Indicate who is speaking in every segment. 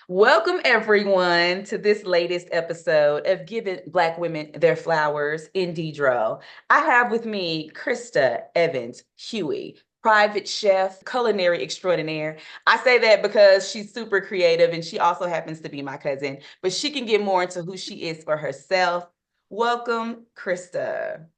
Speaker 1: Welcome, everyone, to this latest episode of Giving Black Women Their Flowers in Diderot. I have with me Krysta Evans-Hughey, private chef, culinary extraordinaire. I say that because she's super creative and she also happens to be my cousin, but she can get more into who she is for herself. Welcome, Krysta.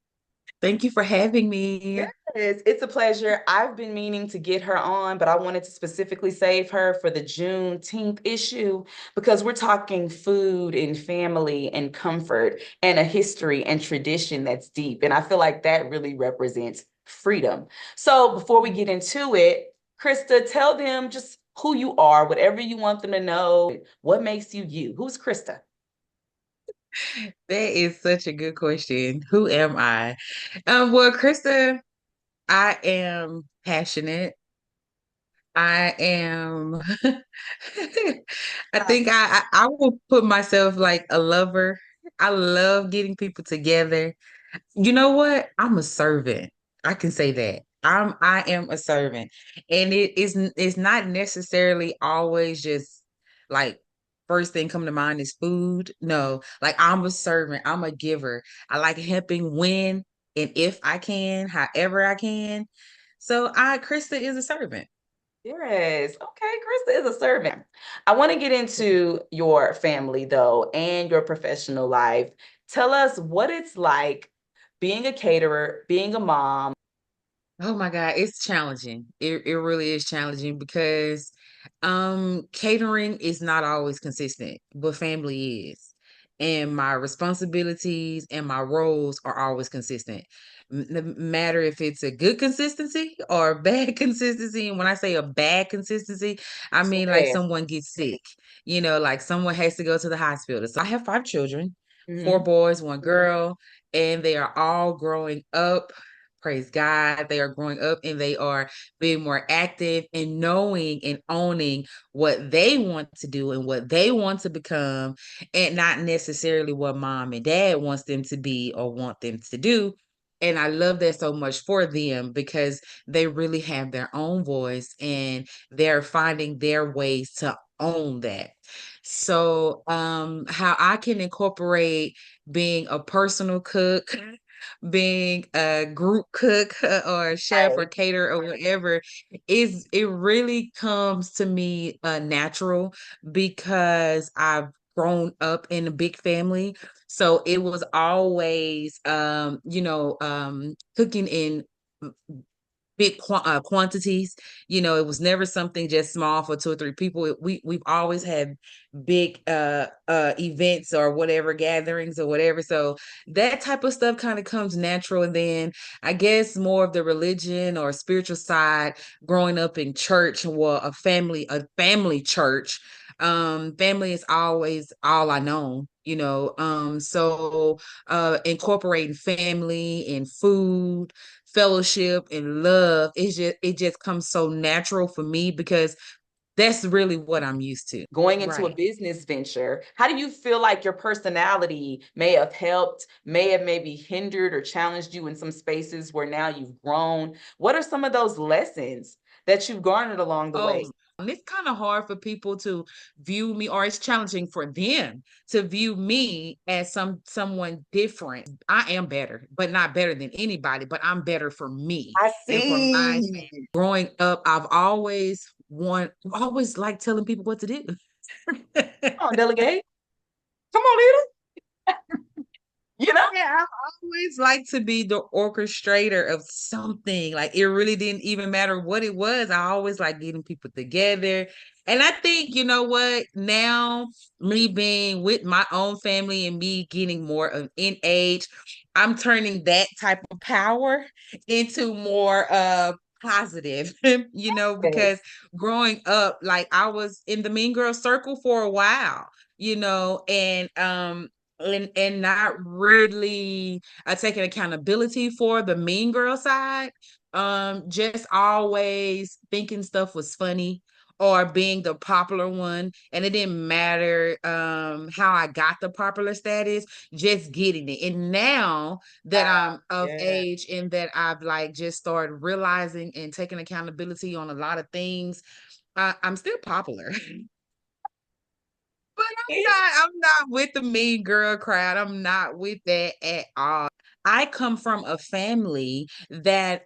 Speaker 2: Thank you for having me.
Speaker 1: Yes, it's a pleasure. I've been meaning to get her on, but I wanted to specifically save her for the Juneteenth issue because we're talking food and family and comfort and a history and tradition that's deep. And I feel like that really represents freedom. So before we get into it, Krysta, tell them just who you are, whatever you want them to know. What makes you you? Who's Krysta?
Speaker 2: That is such a good question. Who am I? Well, Krista, I am passionate. I am, I think I will put myself like a lover. I love getting people together. You know what? I'm a servant. I can say that. I am a servant. And it's not necessarily always just like first thing come to mind is food. No, like I'm a servant. I'm a giver. I like helping when and if I can, however I can. So Krista is a servant.
Speaker 1: Yes. Okay, Krista is a servant. I want to get into your family though and your professional life. Tell us what it's like being a caterer, being a mom.
Speaker 2: Oh my God, it's challenging. It really is challenging because catering is not always consistent, but family is. And my responsibilities and my roles are always consistent. No matter if it's a good consistency or a bad consistency. And when I say a bad consistency, I mean like
Speaker 1: Yes.
Speaker 2: someone gets sick, like someone has to go to the hospital. So I have five children, four
Speaker 1: Mhm.
Speaker 2: boys, one girl, and they are all growing up. Praise God. They are growing up and they are being more active and knowing and owning what they want to do and what they want to become, and not necessarily what mom and dad wants them to be or want them to do. And I love that so much for them because they really have their own voice and they're finding their ways to own that. So, how I can incorporate being a personal cook, being a group cook or a chef or
Speaker 1: Right.
Speaker 2: caterer or whatever, is it really comes to me natural because I've grown up in a big family. So it was always cooking in big quantities. It was never something just small for two or three people. We've always had big events or whatever, gatherings or whatever. So that type of stuff kind of comes natural. And then I guess more of the religion or spiritual side, growing up in church, well, a family church. Family is always all I know. So incorporating family and food, fellowship and love, it just comes so natural for me because that's really what I'm used to.
Speaker 1: Going into a
Speaker 2: Right.
Speaker 1: business venture, how do you feel like your personality may have helped, may have maybe hindered or challenged you in some spaces where now you've grown? What are some of those lessons that you've garnered along the way?
Speaker 2: Oh, and it's kind of hard for people to view me, or it's challenging for them to view me as someone different. I am better, but not better than anybody, but I'm better for me
Speaker 1: I
Speaker 2: and for my
Speaker 1: see.
Speaker 2: growing up. I've always liked telling people what to do.
Speaker 1: Come on, delegate. Come on, leader. You know?
Speaker 2: Yeah, I always like to be the orchestrator of something. Like it really didn't even matter what it was. I always like getting people together. And I think, you know what, now me being with my own family and me getting more of in age, I'm turning that type of power into more positive, because
Speaker 1: Yes.
Speaker 2: growing up, like I was in the mean girl circle for a while, and not really taking accountability for the mean girl side. Just always thinking stuff was funny or being the popular one, and it didn't matter how I got the popular status, just getting it. And now that I'm of
Speaker 1: Yeah.
Speaker 2: age and that I've like just started realizing and taking accountability on a lot of things, I'm still popular. I'm not with the mean girl crowd. I'm not with that at all. I come from a family that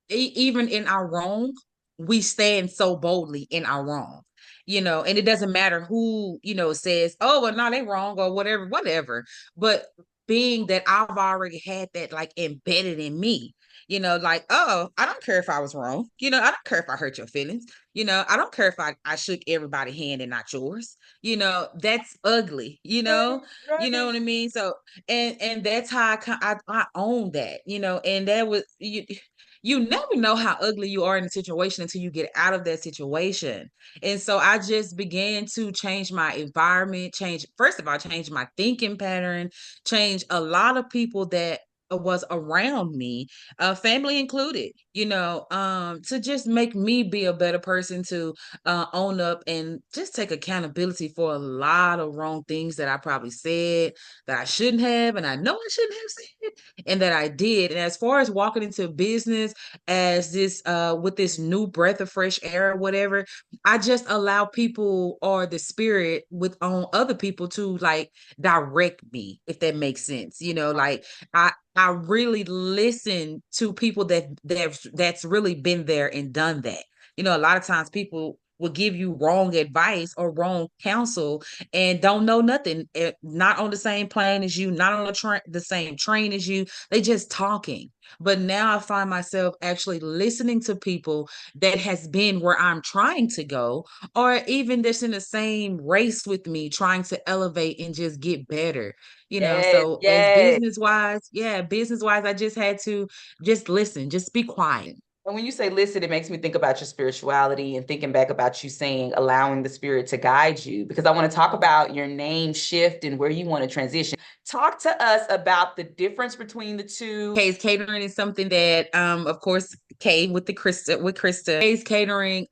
Speaker 2: even in our wrong, we stand so boldly in our wrong. And it doesn't matter who, says, oh, well, no, they wrong or whatever, whatever. But being that I've already had that like embedded in me, like, oh, I don't care if I was wrong. I don't care if I hurt your feelings. I don't care if I shook everybody's hand and not yours. That's ugly.
Speaker 1: Right,
Speaker 2: You know
Speaker 1: right.
Speaker 2: what I mean? So and that's how I own that. And that was you never know how ugly you are in a situation until you get out of that situation. And so I just began to change my environment, change, first of all, change my thinking pattern, change a lot of people that was around me, family included, to just make me be a better person, to own up and just take accountability for a lot of wrong things that I probably said that I shouldn't have, and I know I shouldn't have said, and that I did. And as far as walking into business as this with this new breath of fresh air or whatever, I just allow people or the spirit with on other people to like direct me, if that makes sense. Like I really listen to people that's really been there and done that. A lot of times people will give you wrong advice or wrong counsel and don't know nothing, not on the same plane as you, not on the same train as you. They just talking. But now I find myself actually listening to people that has been where I'm trying to go, or even that's in the same race with me, trying to elevate and just get better.
Speaker 1: Yes,
Speaker 2: So as
Speaker 1: yes.
Speaker 2: business wise, I just had to just listen, just be quiet.
Speaker 1: And when you say listen, it makes me think about your spirituality and thinking back about you saying allowing the spirit to guide you, because I want to talk about your name shift and where you want to transition. Talk to us about the difference between the two.
Speaker 2: Kay's Catering is something that, of course, Kay with Krysta. Kay's Catering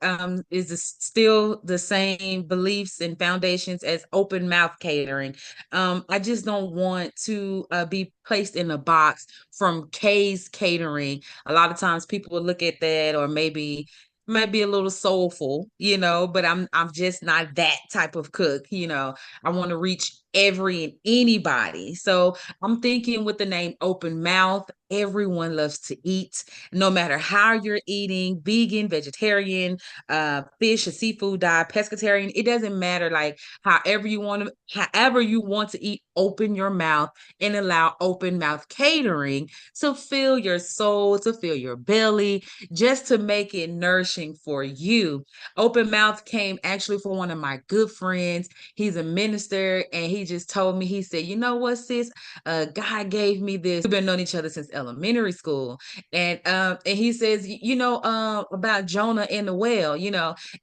Speaker 2: still the same beliefs and foundations as open mouth catering. I just don't want to be placed in a box from Kay's Catering. A lot of times people will look at that, or maybe might be a little soulful, but I'm just not that type of cook. I want to reach every and anybody. So I'm thinking with the name Open Mouth, everyone loves to eat, no matter how you're eating, vegan, vegetarian, fish or seafood diet, pescatarian. It doesn't matter. Like however you want to eat, open your mouth and allow open mouth catering to fill your soul, to fill your belly, just to make it nourishing for you. Open mouth came actually from one of my good friends. He's a minister, and he just told me, he said, you know what, sis? God gave me this. We've been knowing each other since elementary school. And he says, about Jonah and the whale,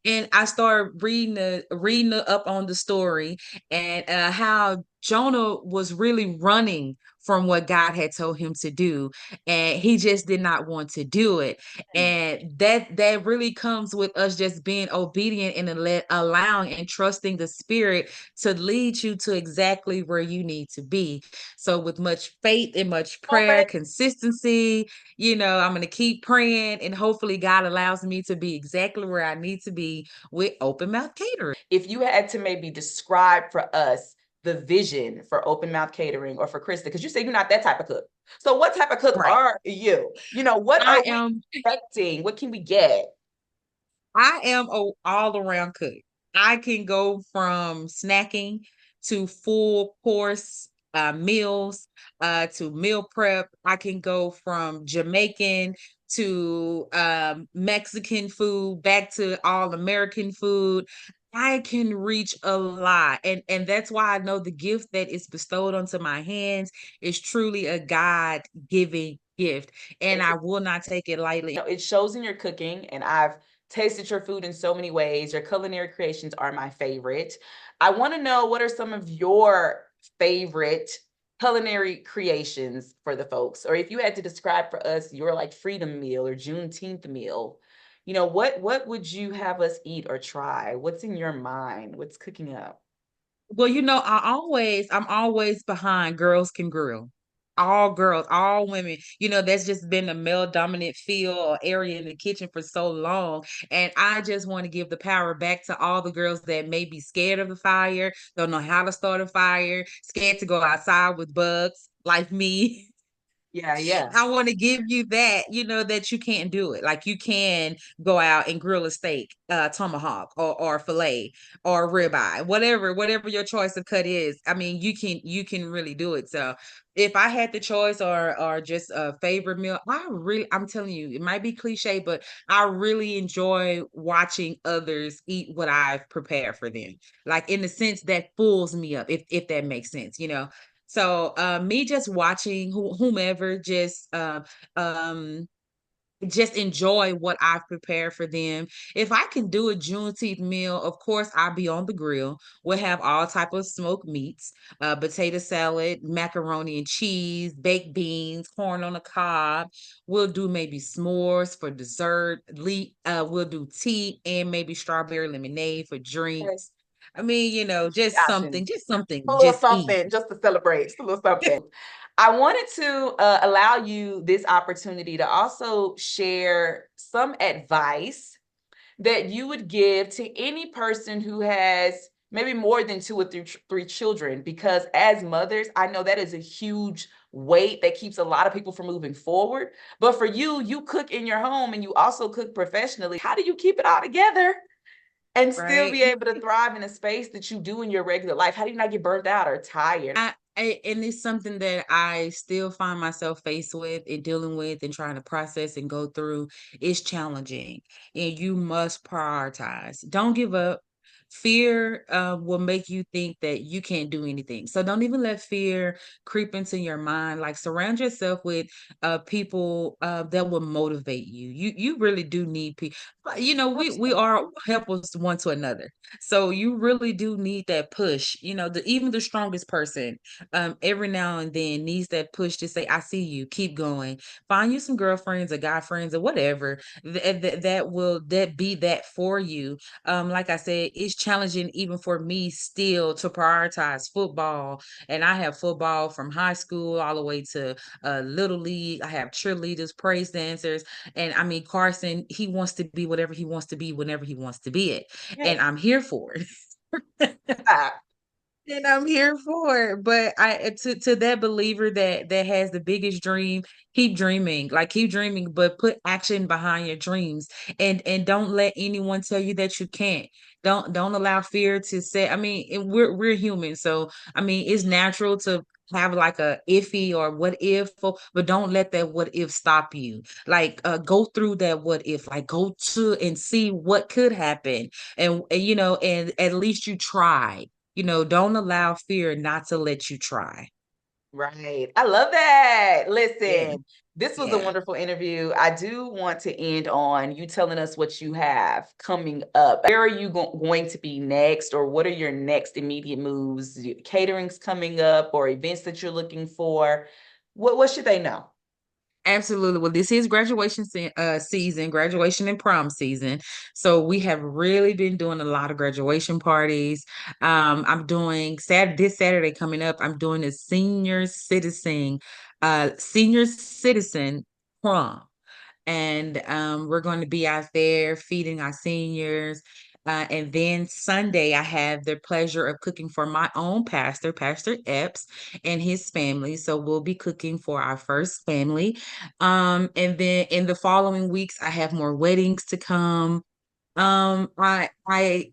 Speaker 2: and I started up on the story, and how Jonah was really running from what God had told him to do, and he just did not want to do it. And that really comes with us just being obedient and allowing and trusting the spirit to lead you to exactly where you need to be. So with much faith and much prayer, consistency, I'm going to keep praying, and hopefully God allows me to be exactly where I need to be with open mouth catering.
Speaker 1: If you had to maybe describe for us the vision for open mouth catering or for Krista, because you say you're not that type of cook. So what type of cook
Speaker 2: Right.
Speaker 1: are you? What
Speaker 2: I
Speaker 1: are we
Speaker 2: am
Speaker 1: expecting? What can we get?
Speaker 2: I am a all around cook. I can go from snacking to full course meals, to meal prep. I can go from Jamaican to Mexican food, back to all American food. I can reach a lot, and that's why I know the gift that is bestowed onto my hands is truly a God-given gift, and I will not take it lightly.
Speaker 1: It shows in your cooking, and I've tasted your food in so many ways. Your culinary creations are my favorite. I want to know, what are some of your favorite culinary creations for the folks? Or if you had to describe for us your like freedom meal or Juneteenth meal, what would you have us eat or try? What's in your mind? What's cooking up?
Speaker 2: Well, I'm always behind Girls Can Grill. all girls, all women. That's just been a male dominant field or area in the kitchen for so long. And I just want to give the power back to all the girls that may be scared of the fire, don't know how to start a fire, scared to go outside with bugs like me.
Speaker 1: Yeah, yeah.
Speaker 2: I want to give you that, that you can't do it. Like you can go out and grill a steak, tomahawk or fillet or ribeye, whatever your choice of cut is. I mean, you can really do it. So if I had the choice or just a favorite meal, I'm telling you, it might be cliche, but I really enjoy watching others eat what I've prepared for them. Like in the sense that fools me up, if that makes sense. So me just watching whomever just enjoy what I've prepared for them. If I can do a Juneteenth meal, of course I'll be on the grill. We'll have all type of smoked meats, potato salad, macaroni and cheese, baked beans, corn on the cob. We'll do maybe s'mores for dessert. We'll do tea and maybe strawberry lemonade for
Speaker 1: Okay.
Speaker 2: drinks. I mean,
Speaker 1: Many options.
Speaker 2: just something,
Speaker 1: A little
Speaker 2: just eat.
Speaker 1: something just to celebrate, just a little something. I wanted to allow you this opportunity to also share some advice that you would give to any person who has maybe more than two or three children, because as mothers, I know that is a huge weight that keeps a lot of people from moving forward. But for you, you cook in your home and you also cook professionally. How do you keep it all together and still
Speaker 2: Right.
Speaker 1: be able to thrive in a space that you do in your regular life? How do you not get burnt out or tired?
Speaker 2: And it's something that I still find myself faced with and dealing with and trying to process and go through. It's challenging, and you must prioritize. Don't give up. Fear will make you think that you can't do anything. So don't even let fear creep into your mind. Like surround yourself with people that will motivate you. You really do need people. We are helpers one to another. So you really do need that push. Even the strongest person every now and then needs that push to say, I see you, keep going. Find you some girlfriends or guy friends or whatever that will that be that for you. Like I said, it's challenging even for me still to prioritize football. And I have football from high school all the way to little league. I have cheerleaders, praise dancers. And I mean, Carson, he wants to be whatever he wants to be whenever he wants to be it. And
Speaker 1: Yes.
Speaker 2: I'm here for it.
Speaker 1: Ah,
Speaker 2: And I'm here for it. But to that believer that has the biggest dream, keep dreaming. Like keep dreaming, but put action behind your dreams. And don't let anyone tell you that you can't. Don't allow fear to say, I mean, we're human. So I mean it's natural to have like a iffy or what if, but don't let that what if stop you. Like go through that what if, like go to and see what could happen. And at least you tried. Don't allow fear not to let you try.
Speaker 1: right. I love that.
Speaker 2: Yeah.
Speaker 1: Listen, this was a
Speaker 2: Yeah.
Speaker 1: wonderful interview. I do want to end on you telling us what you have coming up. Where are you going to be next, or what are your next immediate moves? Caterings coming up, or events that you're looking for? What should they know?
Speaker 2: Absolutely. Well, this is graduation season, graduation and prom season. So we have really been doing a lot of graduation parties. I'm doing this Saturday coming up. I'm doing a senior citizen prom. And we're going to be out there feeding our seniors. And then Sunday, I have the pleasure of cooking for my own pastor, Pastor Epps, and his family. So we'll be cooking for our first family. And then in the following weeks, I have more weddings to come. I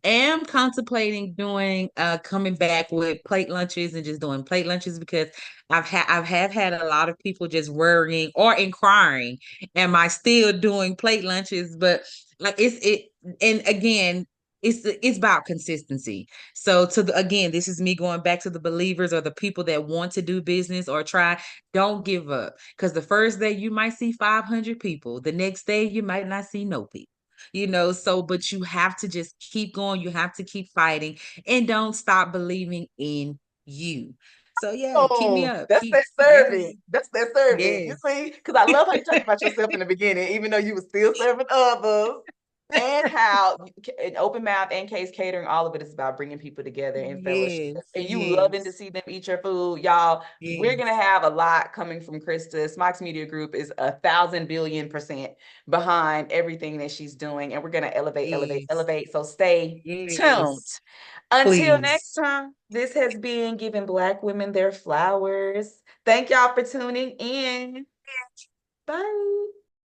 Speaker 2: am contemplating doing coming back with plate lunches and just doing plate lunches because I've had a lot of people just worrying or inquiring, am I still doing plate lunches? But like and again, it's about consistency. So again, this is me going back to the believers or the people that want to do business or try. Don't give up because the first day you might see 500 people, the next day you might not see no people. So but you have to just keep going, you have to keep fighting and don't stop believing in you. So yeah, keep me
Speaker 1: Oh,
Speaker 2: up,
Speaker 1: that's
Speaker 2: keep
Speaker 1: that
Speaker 2: yes,
Speaker 1: serving. That's that serving. You
Speaker 2: yes.
Speaker 1: see, because I love how you talked about yourself in the beginning, even though you were still serving others. and how an open mouth and case catering, all of it is about bringing people together and fellowship.
Speaker 2: Yes,
Speaker 1: And you loving to
Speaker 2: yes,
Speaker 1: see them eat your food, y'all. We're gonna
Speaker 2: yes,
Speaker 1: have a lot coming from Krysta. Smocks Media Group is 1,000 billion% behind everything that she's doing, and we're gonna elevate, elevate,
Speaker 2: yes,
Speaker 1: elevate. So stay tuned.
Speaker 2: yes.
Speaker 1: Until next
Speaker 2: Please.
Speaker 1: time, this has been Giving Black Women Their Flowers. Thank y'all for tuning in. Bye.